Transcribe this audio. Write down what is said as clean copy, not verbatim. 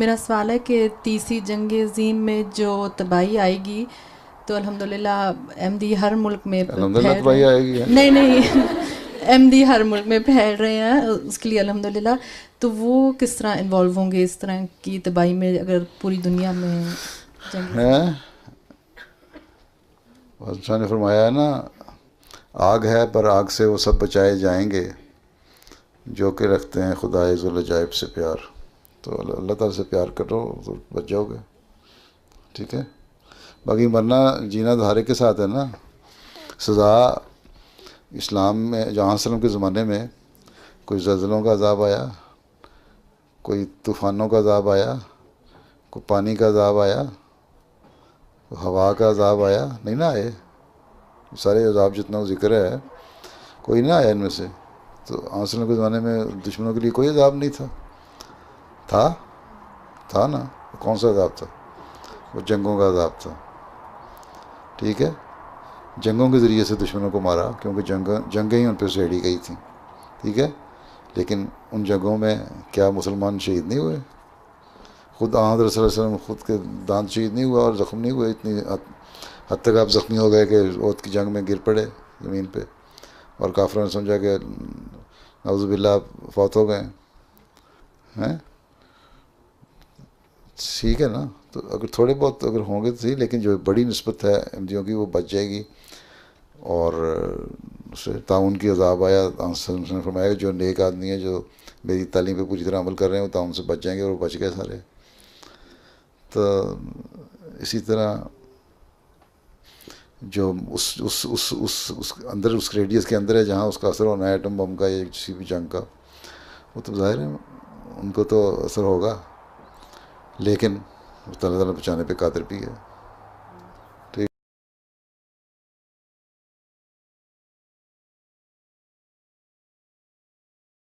میرا سوال ہے کہ تیسری جنگ عظیم میں جو تباہی آئے گی تو الحمدللہ احمدی ہر ملک میں الحمدللہ پھیل تو رہے بھائی آئے گی ہے. ہیں. نہیں نہیں احمدی ہر ملک میں پھیل رہے ہیں اس کے لیے الحمدللہ. تو وہ کس طرح انوالو ہوں گے اس طرح کی تباہی میں اگر پوری دنیا میں جنگ عظیم؟ ہیں بادشاہ نے فرمایا ہے نا، آگ ہے پر آگ سے وہ سب بچائے جائیں گے جو کہ رکھتے ہیں خدائے ذوالعجائب سے پیار. تو اللہ تعالیٰ سے پیار کرو تو بچ جاؤ گے. ٹھیک ہے. باقی مرنا جینا دھارے کے ساتھ ہے نا. سزا اسلام میں جہاں وسلم کے زمانے میں کوئی زلزلوں کا عذاب آیا، کوئی طوفانوں کا عذاب آیا، کوئی پانی کا عذاب آیا، کوئی ہوا کا عذاب آیا؟ نہیں نہ آئے. سارے عذاب جتنا ذکر ہے کوئی نہ آیا ان میں سے. تو وسلم کے زمانے میں دشمنوں کے لیے کوئی عذاب نہیں تھا. تھا نا. کون سا عذاب تھا؟ وہ جنگوں کا عذاب تھا. ٹھیک ہے. جنگوں کے ذریعے سے دشمنوں کو مارا کیونکہ جنگیں ہی ان پہ چھیڑی گئی تھیں. ٹھیک ہے. لیکن ان جنگوں میں کیا مسلمان شہید نہیں ہوئے؟ خود حضرت صلی اللہ علیہ وسلم خود کے دانت شہید نہیں ہوا اور زخم نہیں ہوئے. اتنی حد تک آپ زخمی ہو گئے کہ احد کی جنگ میں گر پڑے زمین پہ اور کافروں نے سمجھا کہ نعوذ باللہ آپ فوت ہو گئے ہیں. ٹھیک ہے نا. تو اگر تھوڑے بہت اگر ہوں گے تو صحیح، لیکن جو بڑی نسبت ہے احمدیوں کی وہ بچ جائے گی. اور اسے تعاون کی عذاب آیا. نے فرمایا کہ جو نیک آدمی ہے جو میری تعلیم پہ پوری طرح عمل کر رہے ہیں وہ تعاون سے بچ جائیں گے، اور وہ بچ گئے سارے. تو اسی طرح جو اس اندر اس ریڈیس کے اندر ہے جہاں اس کا اثر ہونا ہے ایٹم بم کا یا کسی بھی جنگ کا، وہ تو ظاہر ہے ان کو تو اثر ہوگا، لیکن اللہ تعالیٰ بچانے پہ قادر بھی ہے.